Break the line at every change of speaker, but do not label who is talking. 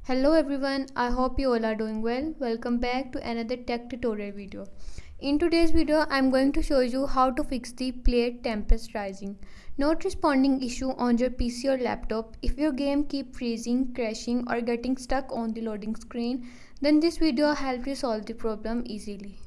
Hello everyone, I hope you all are doing well. Welcome back to another tech tutorial video. In today's video, I'm going to show you how to fix the player Tempest Rising not responding issue on your PC or laptop. If your game keep freezing, crashing or getting stuck on the loading screen, then this video helps you solve the problem easily.